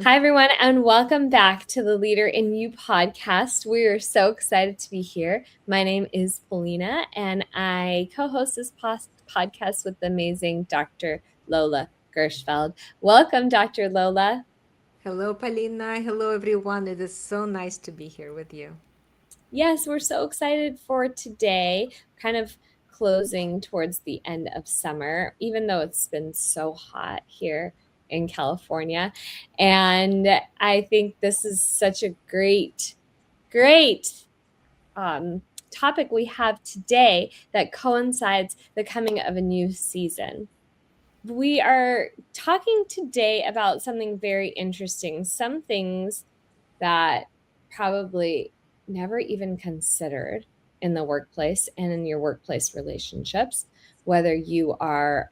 Hi, everyone, and welcome back to the Leader in You podcast. We are so excited to be here. My name is Polina, and I co host this podcast with the amazing Dr. Lola Gershfeld. Welcome, Dr. Lola. Hello, Polina. Hello, everyone. It is so nice to be here with you. Yes, we're so excited for today, kind of closing towards the end of summer, even though it's been so hot here in California. And I think this is such a great um, topic we have today that coincides the coming of a new season. We are talking today about something very interesting, some things that probably never even considered in the workplace and in your workplace relationships, whether you are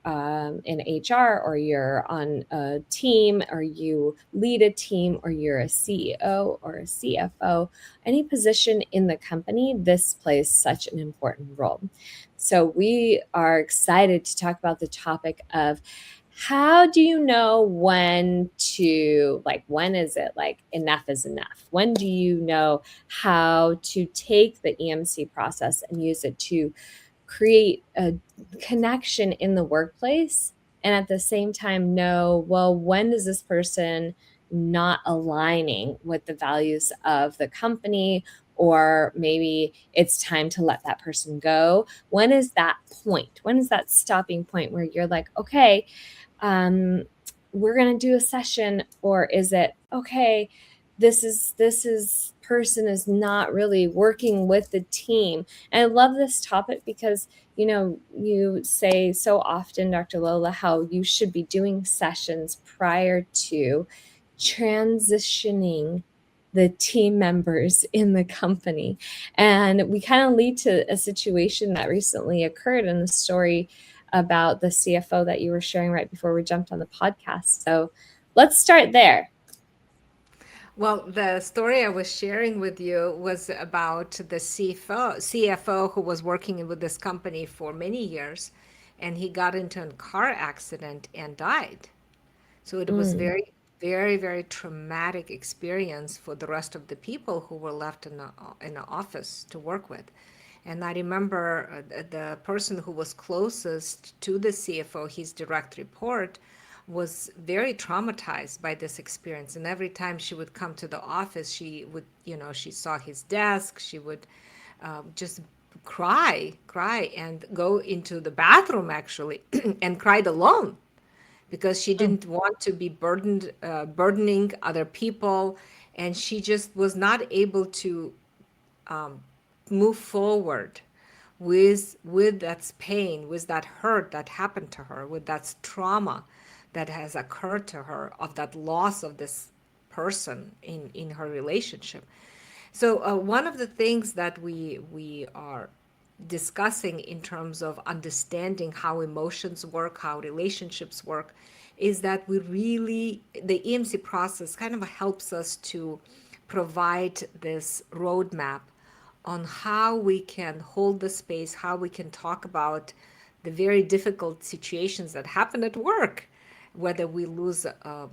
in HR or you're on a team or you lead a team or you're a CEO or a CFO, any position in the company, this plays such an important role. So we are excited to talk about the topic of how do you know when to, like, when is it like enough is enough? When do you know how to take the EMC process and use it to create a connection in the workplace, and at the same time know, well, when does this person not aligning with the values of the company, or maybe it's time to let that person go? When is that point? When is that stopping point where you're like, okay, um, we're going to do a session? Or is it, okay, this is person is not really working with the team? And I love this topic because, you say so often, Dr. Lola, how you should be doing sessions prior to transitioning the team members in the company. And we kind of lead to a situation that recently occurred in the story about the CFO that you were sharing right before we jumped on the podcast. So let's start there. Well, the story I was sharing with you was about the CFO who was working with this company for many years, and he got into a car accident and died. So it was Mm. very traumatic experience for the rest of the people who were left in the office to work with. And I remember the person who was closest to the CFO, his direct report, was very traumatized by this experience. And every time she would come to the office, she would, she saw his desk, she would just cry, and go into the bathroom actually, and cried alone because she Mm. didn't want to be burdening other people, and she just was not able to move forward with that pain, with that hurt that happened to her, with that trauma that has occurred to her of that loss of this person in her relationship. So one of the things that we are discussing in terms of understanding how emotions work, how relationships work, is that the EMC process kind of helps us to provide this roadmap on how we can hold the space, how we can talk about the very difficult situations that happen at work, whether we lose a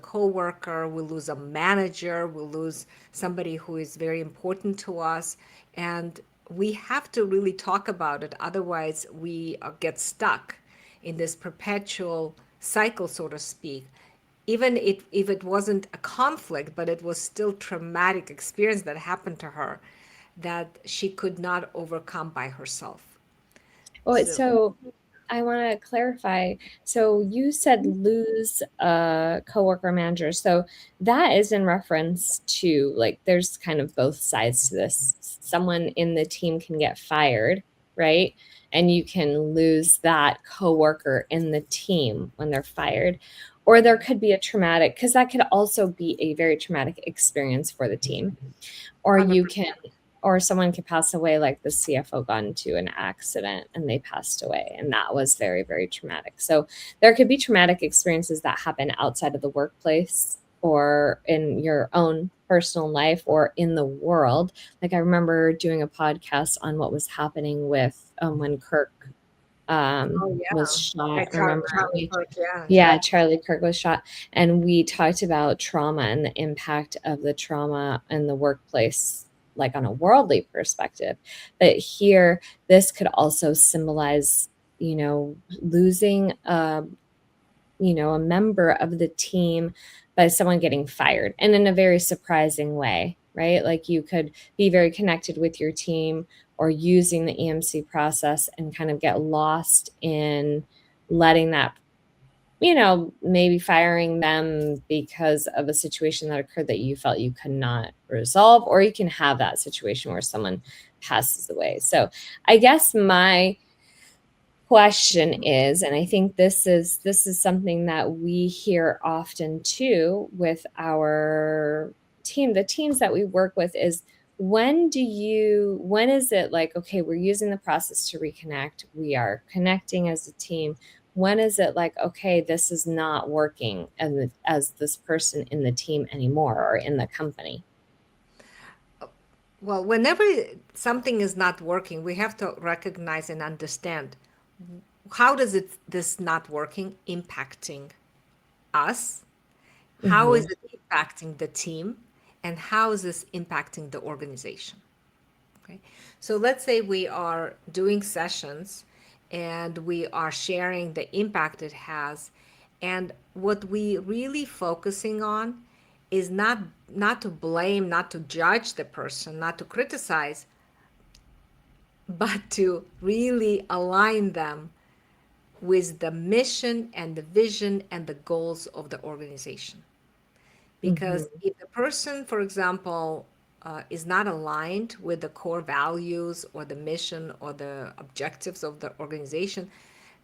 coworker, we lose a manager, we lose somebody who is very important to us, and we have to really talk about it. Otherwise, we get stuck in this perpetual cycle, so to speak. Even if it wasn't a conflict, but it was still traumatic experience that happened to her that she could not overcome by herself. Well, So so I want to clarify. So you said lose a coworker manager. So that is in reference to, like, there's kind of both sides to this. Someone in the team can get fired, right? And you can lose that coworker in the team when they're fired. Or there could be a traumatic, because that could also be a very traumatic experience for the team. Or you can, 100%. or someone could pass away, like the CFO got into an accident and they passed away, and that was very traumatic. So there could be traumatic experiences that happen outside of the workplace or in your own personal life or in the world. Like, I remember doing a podcast on what was happening with when Kirk Oh was yeah. shot. Yeah, Remember? Charlie Kirk, yeah. Yeah, Charlie Kirk was shot, and we talked about trauma and the impact of the trauma in the workplace, like on a worldly perspective. But here, this could also symbolize, losing a member of the team by someone getting fired, and in a very surprising way, right? Like you could be very connected with your team or using the EMC process and kind of get lost in letting that, maybe firing them because of a situation that occurred that you felt you could not resolve, or you can have that situation where someone passes away. So I guess my question is, and I think this is something that we hear often too with our team, the teams that we work with, is when is it like, okay, we're using the process to reconnect, we are connecting as a team, when is it like, okay, this is not working as this person in the team anymore or in the company? Well, whenever something is not working, we have to recognize and understand how does it this not working impacting us? How is Hmm. it impacting the team? And how is this impacting the organization? Okay. So let's say we are doing sessions and we are sharing the impact it has. And what we really focusing on is not to blame, not to judge the person, not to criticize, but to really align them with the mission and the vision and the goals of the organization. Because Hmm. if the person, for example, is not aligned with the core values or the mission or the objectives of the organization,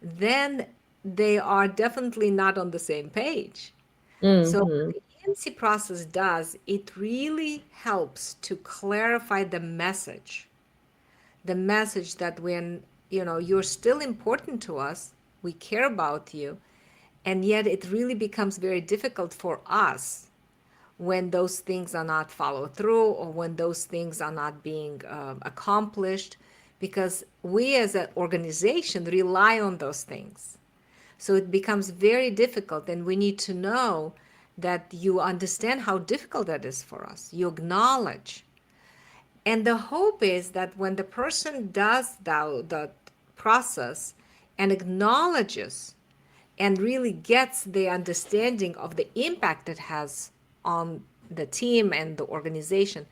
then they are definitely not on the same page. So what Hmm. the EMC process does, it really helps to clarify the message that when you're still important to us, we care about you, and yet it really becomes very difficult for us when those things are not followed through or when those things are not being accomplished, because we as an organization rely on those things. So it becomes very difficult, and we need to know that you understand how difficult that is for us. You acknowledge. And the hope is that when the person does that process and acknowledges and really gets the understanding of the impact it has on the team and the organization,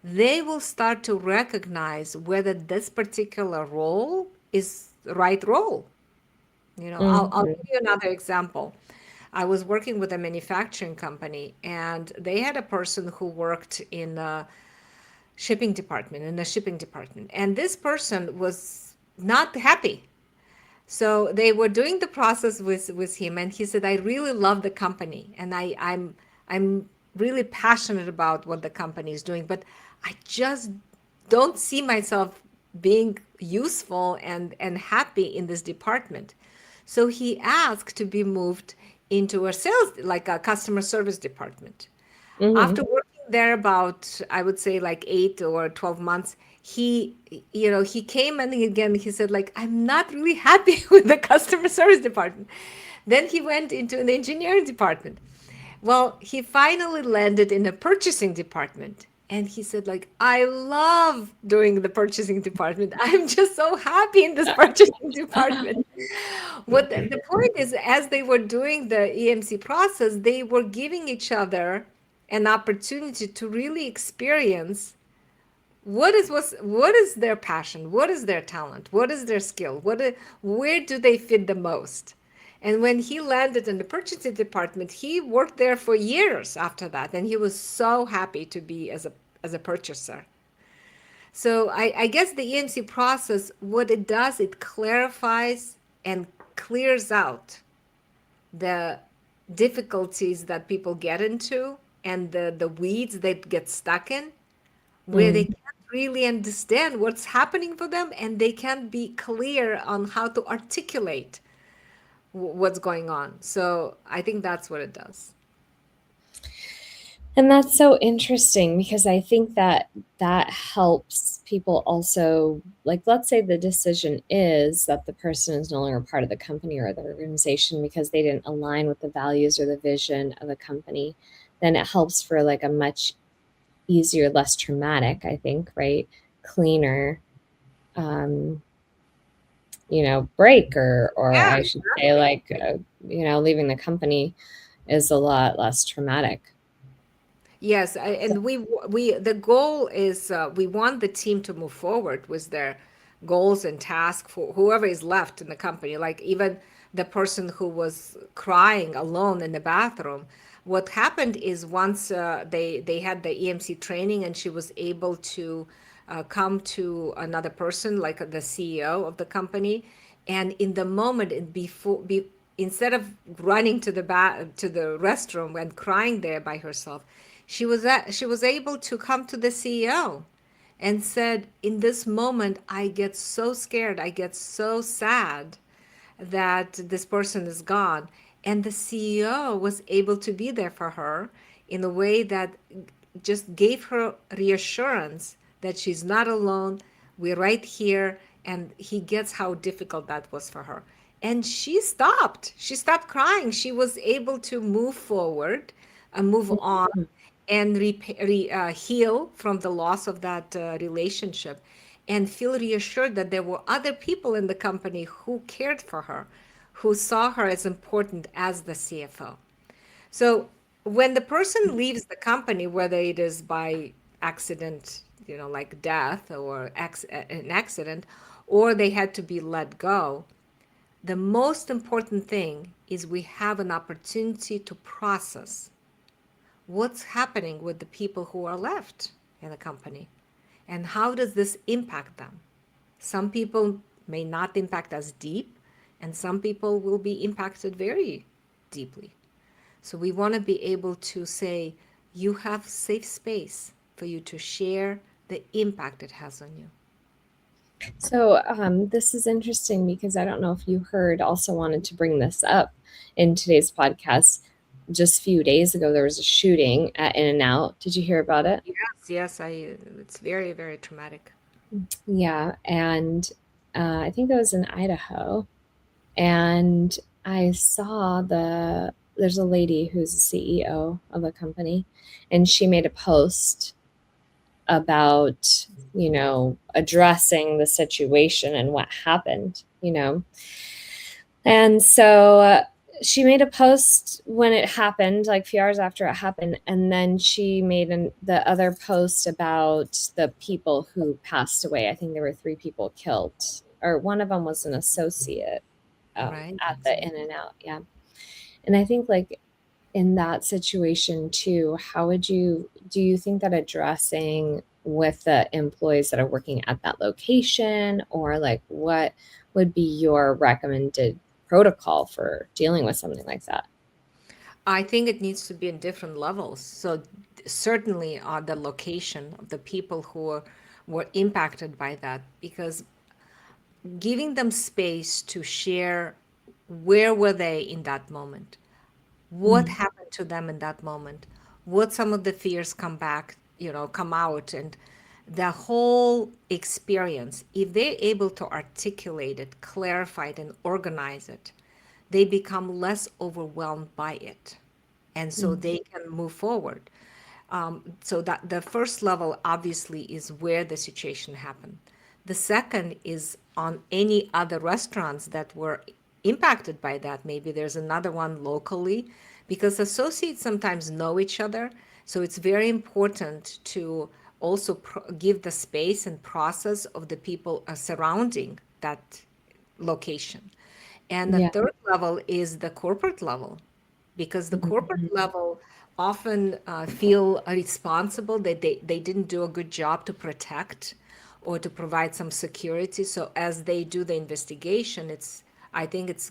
they will start to recognize whether this particular role is the right role. I'll Hmm. give you another example. I was working with a manufacturing company, and they had a person who worked in the shipping department, and this person was not happy. So they were doing the process with him, and he said, "I really love the company, and I'm really passionate about what the company is doing, but I just don't see myself being useful and happy in this department." So he asked to be moved into a sales, like a customer service department. After Hmm. working there about, I would say, like 8 or 12 months, he came and again he said, like, I'm not really happy with the customer service department. Then he went into an engineering department. Well, he finally landed in a purchasing department. And he said, like, I love doing the purchasing department. I'm just so happy in this purchasing department. What the point is, as they were doing the EMC process, they were giving each other an opportunity to really experience what is their passion, what is their talent, what is their skill, where do they fit the most. And when he landed in the purchasing department, he worked there for years after that, and he was so happy to be as a purchaser. So I guess the EMC process, what it does, it clarifies and clears out the difficulties that people get into and the weeds they get stuck in, where they Hmm. can't really understand what's happening for them, and they can't be clear on how to articulate what's going on. So I think that's what it does. And that's so interesting because I think that that helps people also, like, let's say the decision is that the person is no longer part of the company or the organization because they didn't align with the values or the vision of the company, then it helps for like a much easier, less traumatic, I think, right? Cleaner, um, break, or Yeah, I should say, exactly. like, leaving the company is a lot less traumatic. Yes, So, and we the goal is we want the team to move forward with their goals and tasks for whoever is left in the company. Like even the person who was crying alone in the bathroom. What happened is once they had the EMC training and she was able to come to another person like the CEO of the company, and in the moment instead of running to to the restroom and crying there by herself, she was able to come to the CEO and said, in this moment I get so scared, I get so sad that this person is gone. And the CEO was able to be there for her in a way that just gave her reassurance that she's not alone. We're right here. And he gets how difficult that was for her. And she stopped. She stopped crying. She was able to move forward and move on mhm. and heal from the loss of that relationship and feel reassured that there were other people in the company who cared for her, who saw her as important as the CFO. So when the person leaves the company, whether it is by accident, like death or an accident, or they had to be let go, the most important thing is we have an opportunity to process what's happening with the people who are left in the company and how does this impact them. Some people may not impact as deep, and some people will be impacted very deeply. So we want to be able to say, you have safe space for you to share the impact it has on you. So, this is interesting because I don't know if you heard, also wanted to bring this up in today's podcast. Just a few days ago, there was a shooting at In and Out. Did you hear about it? Yes, yes, it's very, very traumatic. Yeah. And I think it was in Idaho. And I saw there's a lady who's a CEO of a company, and she made a post about, addressing the situation and what happened, And so she made a post when it happened, like a few hours after it happened, and then she made the other post about the people who passed away. I think there were three people killed, or one of them was an associate Right. at the In and Out. Yeah, and I think like in that situation too, how would you do you think that addressing with the employees that are working at that location, or like what would be your recommended protocol for dealing with something like that? I think it needs to be in different levels. So certainly on the location of the people were impacted by that, because giving them space to share where were they in that moment, what Mm, happened to them in that moment, what some of the fears come out, and the whole experience, if they're able to articulate it, clarify it, and organize it, they become less overwhelmed by it, and so mm, they can move forward. So that the first level obviously is where the situation happened. The second is on any other restaurants that were impacted by that. Maybe there's another one locally, because associates sometimes know each other. So it's very important to also give the space and process of the people surrounding that location. And the yeah. third level is the corporate level, because the corporate Mhm. level often feel responsible that they didn't do a good job to protect or to provide some security. So as they do the investigation, I think it's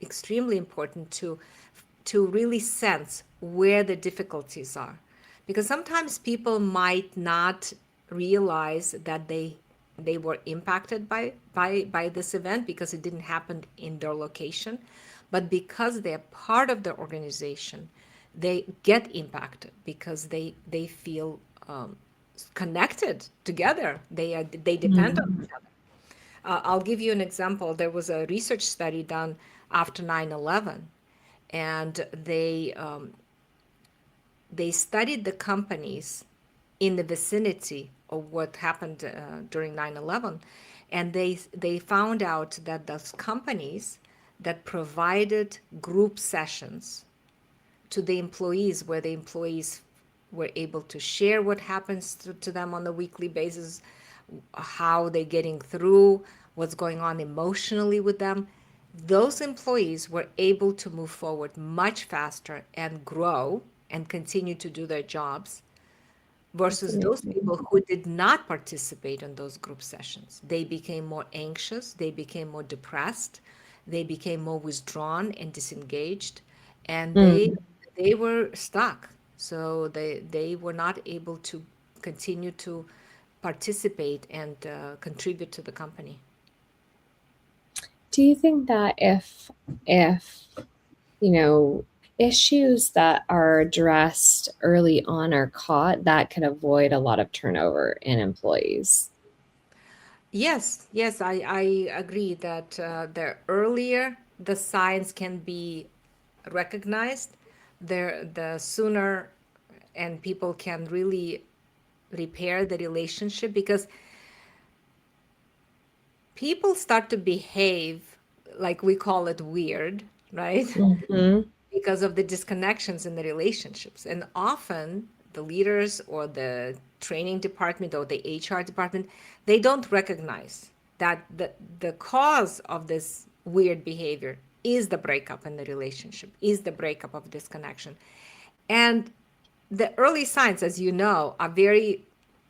extremely important to really sense where the difficulties are, because sometimes people might not realize that they were impacted by this event because it didn't happen in their location, but because they're part of the organization, they get impacted because they feel connected together. They depend on Mhm. each other. I'll give you an example. There was a research study done after 9/11, and they studied the companies in the vicinity of what happened during 9/11, and they found out that those companies that provided group sessions to the employees, where the employees were able to share what happens to them on a weekly basis, how they're getting through, what's going on emotionally with them. Those employees were able to move forward much faster and grow and continue to do their jobs That's versus those amazing. people who did not participate in those group sessions. They became more anxious, they became more depressed, they became more withdrawn and disengaged, and Mm. they were stuck. So they were not able to continue to participate and contribute to the company. Do you think that if you know, issues that are addressed early on are caught, that could avoid a lot of turnover in employees? Yes, yes, I agree that the earlier the signs can be recognized, the sooner and people can really repair the relationship because people start to behave like we call it weird, right? Mhm. Because of the disconnections in the relationships. And often the leaders or the training department or the HR department, they don't recognize that the cause of this weird behavior is the breakup in the relationship, is the breakup of disconnection. And the early signs, as you know, are very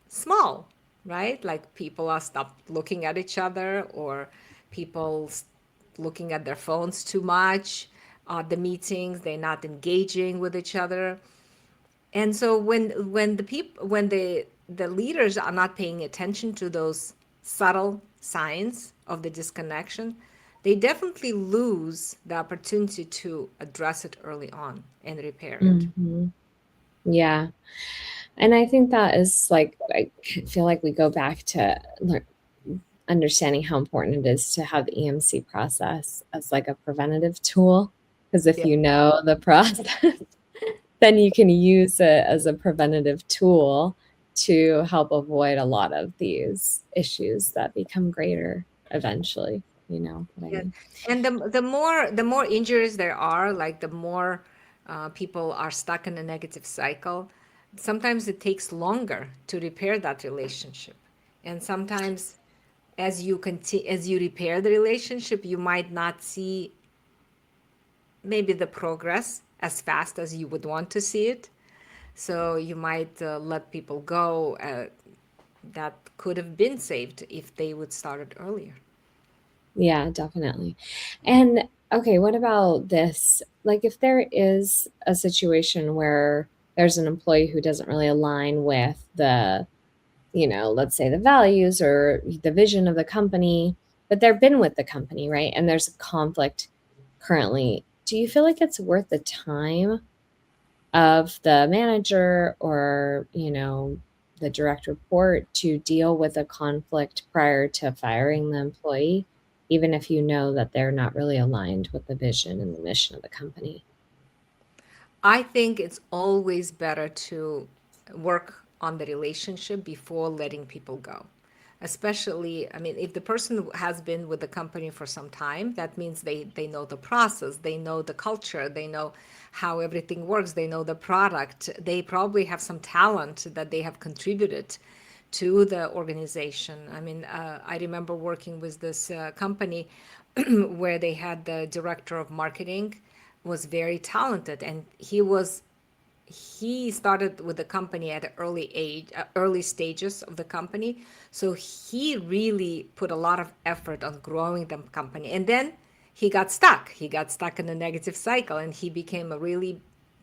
small, right? Like people are stopped looking at each other, or people looking at their phones too much. The meetings, they're not engaging with each other. And so when the leaders are not paying attention to those subtle signs of the disconnection, they definitely lose the opportunity to address it early on and repair it. Mhm. Yeah. And I think that is like, I feel like we go back to understanding how important it is to have the EMC process as like a preventative tool. Because if Yeah. you know the process, then you can use it as a preventative tool to help avoid a lot of these issues that become greater eventually. You know what I Yes, mean? and the more injuries there are, like the more people are stuck in a negative cycle. Sometimes it takes longer to repair that relationship, and sometimes as you repair the relationship, you might not see maybe the progress as fast as you would want to see it. So you might let people go that could have been saved if they would start it earlier. Yeah, definitely. And okay, what about this? Like, if there is a situation where there's an employee who doesn't really align with let's say the values or the vision of the company, but they've been with the company, right? And there's a conflict currently. Do you feel like it's worth the time of the manager or, the direct report to deal with a conflict prior to firing the employee, even if you know that they're not really aligned with the vision and the mission of the company? I think it's always better to work on the relationship before letting people go. Especially, I mean, if the person has been with the company for some time, that means they know the process, they know the culture, they know how everything works, they know the product. They probably have some talent that they have contributed to the organization. I mean, I remember working with this company where they had the director of marketing was very talented, and he started with the company at an early stages of the company. So he really put a lot of effort on growing the company. And then he got stuck. He got stuck in a negative cycle and he became a really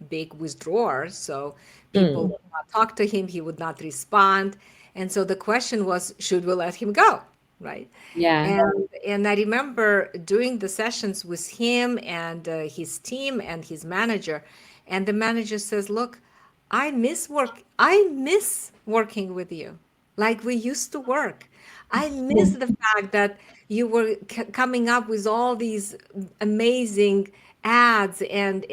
big withdrawer. So people Mm, would not talk to him, he would not respond. And so the question was, should we let him go? Right. yeah. And I remember doing the sessions with him and his team and his manager, And the manager says, look, I miss working with you like we used to work. I miss the fact that you were coming up with all these amazing ads and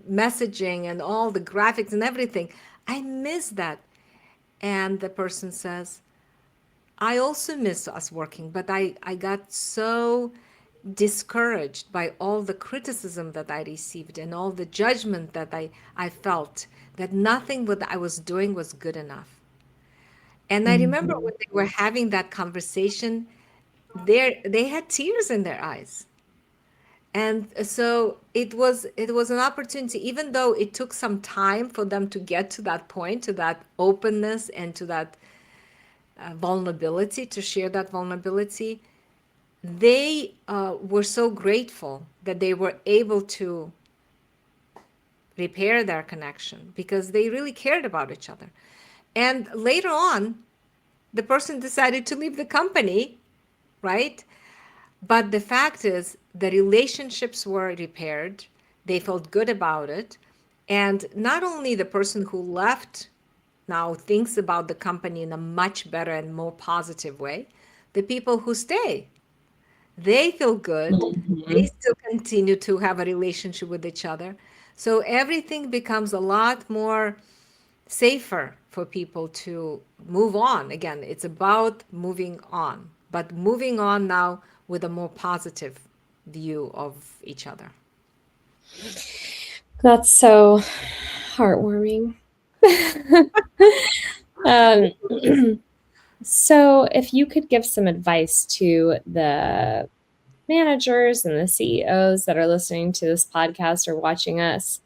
messaging and all the graphics and everything. I miss that. And the person says, I also miss us working, but I got so discouraged by all the criticism that I received and all the judgment that I felt that nothing what I was doing was good enough. And I remember Mhm. when they were having that conversation, they had tears in their eyes. And so it was an opportunity, even though it took some time for them to get to that point, to that openness and to that vulnerability, to share that vulnerability. They were so grateful that they were able to repair their connection because they really cared about each other. And later on, the person decided to leave the company, right? But the fact is, the relationships were repaired. They felt good about it. And not only the person who left now thinks about the company in a much better and more positive way, the people who stay, they feel good. They Mhm. still continue to have a relationship with each other. So everything becomes a lot more safer for people to move on. Again, it's about moving on, but moving on now with a more positive view of each other. That's so heartwarming. Um, so, if you could give some advice to the managers and the CEOs that are listening to this podcast or watching us,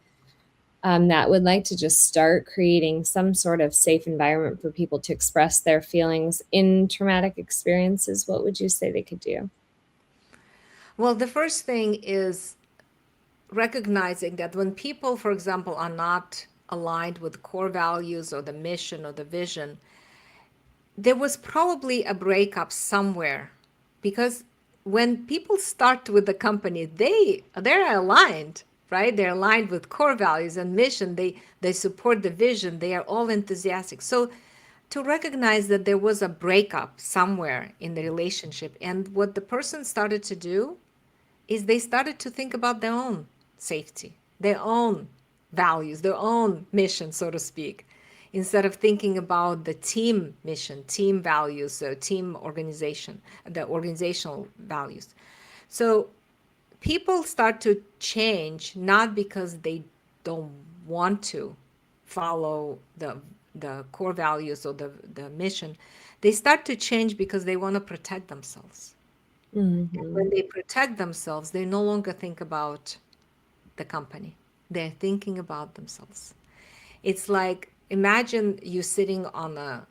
that would like to just start creating some sort of safe environment for people to express their feelings in traumatic experiences, what would you say they could do? Well, the first thing is recognizing that when people, for example, are not aligned with core values or the mission or the vision, there was probably a breakup somewhere because when people start with the company, they're aligned, right? They're aligned with core values and mission. They support the vision. They are all enthusiastic. So to recognize that there was a breakup somewhere in the relationship, and what the person started to do is they started to think about their own safety, their own values, their own mission, so to speak, instead of thinking about the team mission, team values, team organization, the organizational values. So people start to change not because they don't want to follow the core values or the mission. They start to change because they want to protect themselves. When Mhm. they protect themselves, they no longer think about the company. They're thinking about themselves. It's like imagine you sitting on a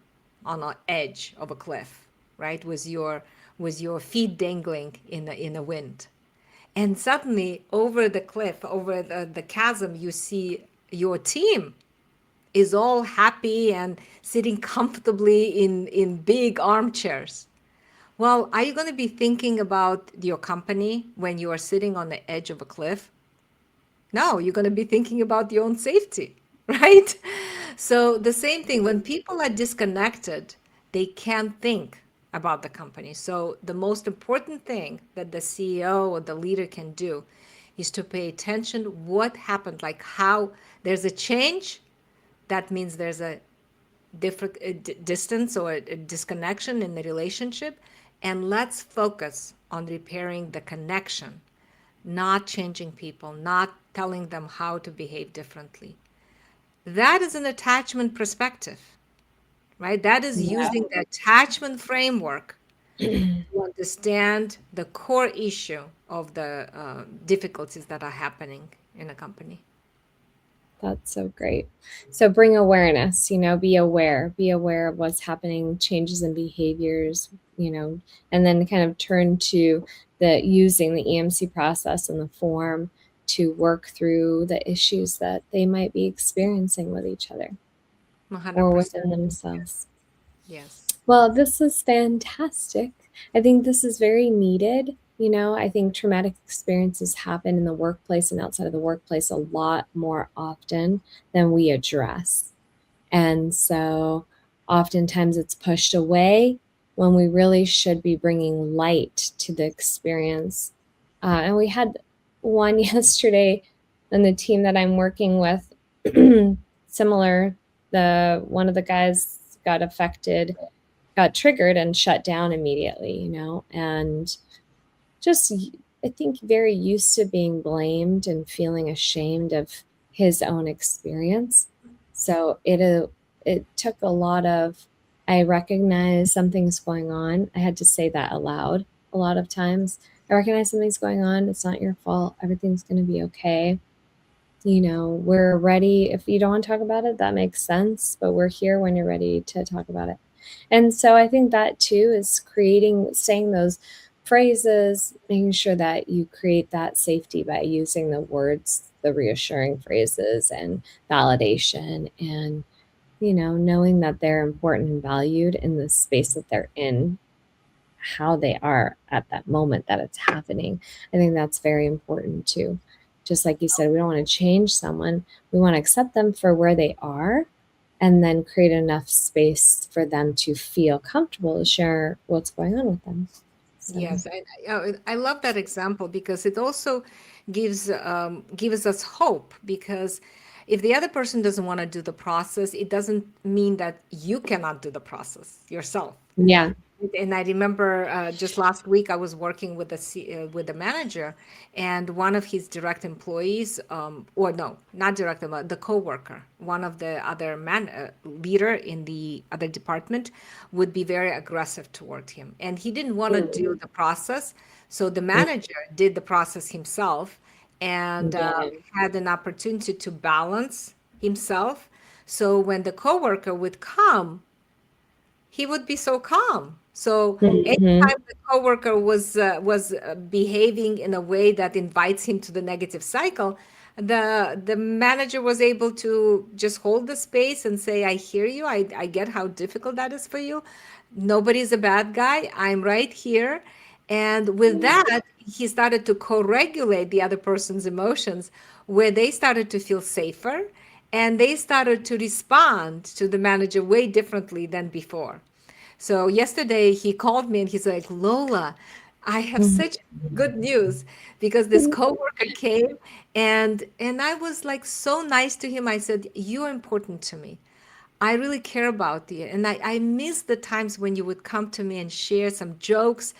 edge of a cliff, right, with your feet dangling in the wind, and suddenly over the cliff, over the chasm, you see your team is all happy and sitting comfortably in big armchairs. Well, are you going to be thinking about your company when you are sitting on the edge of a cliff? No, you're going to be thinking about your own safety, right? So, the same thing, when people are disconnected, they can't think about the company. So, the most important thing that the CEO or the leader can do is to pay attention what happened, like how there's a change, that means there's a different distance or a disconnection in the relationship, and let's focus on repairing the connection, not changing people, not telling them how to behave differently. That is an attachment perspective, right? That is using the attachment framework Yeah. to understand the core issue of the difficulties that are happening in a company. That's so great. So bring awareness, be aware of what's happening, changes in behaviors, and then kind of turn to the using the EMC process and the form to work through the issues that they might be experiencing with each other or 100%. within themselves. Yes. Well, this is fantastic. I think this is very needed. I think traumatic experiences happen in the workplace and outside of the workplace a lot more often than we address. And so oftentimes it's pushed away when we really should be bringing light to the experience. And we had one yesterday on the team that I'm working with, similar. The one of the guys got affected, got triggered, and shut down immediately. And just I think very used to being blamed and feeling ashamed of his own experience. So it took a lot of I recognize something's going on. I had to say that aloud a lot of times. I recognize something's going on. It's not your fault. Everything's going to be okay. We're ready. If you don't want to talk about it, that makes sense, but we're here when you're ready to talk about it. And so I think that too is saying those phrases, making sure that you create that safety by using the words, the reassuring phrases and validation, and, knowing that they're important and valued in the space that they're in, how they are at that moment that it's happening. I think that's very important too. Just like you said, we don't want to change someone. We want to accept them for where they are and then create enough space for them to feel comfortable to share what's going on with them. So, Yes, I love that example because it also gives us hope, because if the other person doesn't want to do the process, it doesn't mean that you cannot do the process yourself. yeah. And I remember just last week I was working with with the manager, and one of his direct employees, or no, not direct employee, the coworker, one of the other leader in the other department, would be very aggressive toward him, and he didn't want to Mm, do the process. So the mm, manager did the process himself, and yeah. had an opportunity to balance himself. So when the coworker would come, he would be so calm. So Mhm. anytime the coworker was behaving in a way that invites him to the negative cycle, the manager was able to just hold the space and say, "I hear you. I get how difficult that is for you. Nobody's a bad guy. I'm right here." And with that, he started to co-regulate the other person's emotions, where they started to feel safer and they started to respond to the manager way differently than before. So yesterday he called me and he's like, "Lola, I have Mhm. such good news, because this coworker came and I was like so nice to him. I said, "You're important to me. I really care about you. And I miss the times when you would come to me and share some jokes."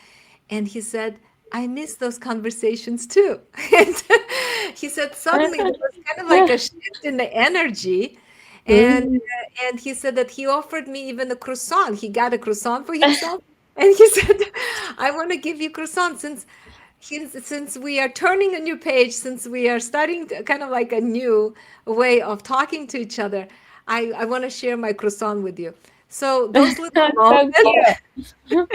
And he said, "I miss those conversations too." And he said suddenly there was kind of like a shift in the energy. And Mhm. and he said that he offered me even a croissant. He got a croissant for himself. And he said, "I want to give you croissant, since we are turning a new page, since we are starting kind of like a new way of talking to each other, I want to share my croissant with you." So those little That's so moments, cute.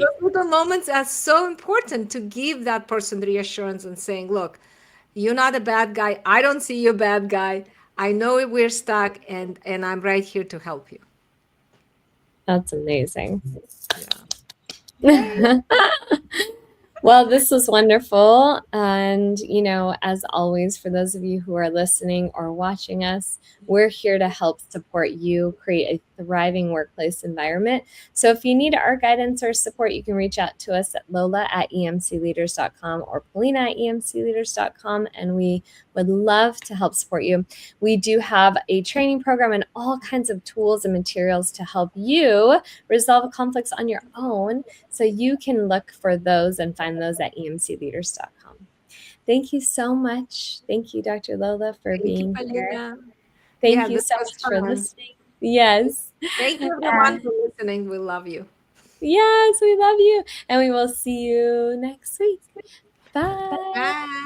those little moments are so important to give that person reassurance and saying, "Look, you're not a bad guy. I don't see you a bad guy. I know we're stuck, and I'm right here to help you." That's amazing. Yeah. Yay. Well, this was wonderful. And, as always, for those of you who are listening or watching us, we're here to help support you create a thriving workplace environment. So if you need our guidance or support, you can reach out to us at lola@emcleaders.com or polina@emcleaders.com, and we would love to help support you. We do have a training program and all kinds of tools and materials to help you resolve conflicts on your own. So you can look for those and find those at emcleaders.com. Thank you so much. Thank you, Dr. Lola, for Thank you, being here. Polina. Thank Yeah, you this so was much for fun. listening. Yes. Thank you, everyone, for listening. We love you. Yes, we love you. And we will see you next week. Bye. Bye.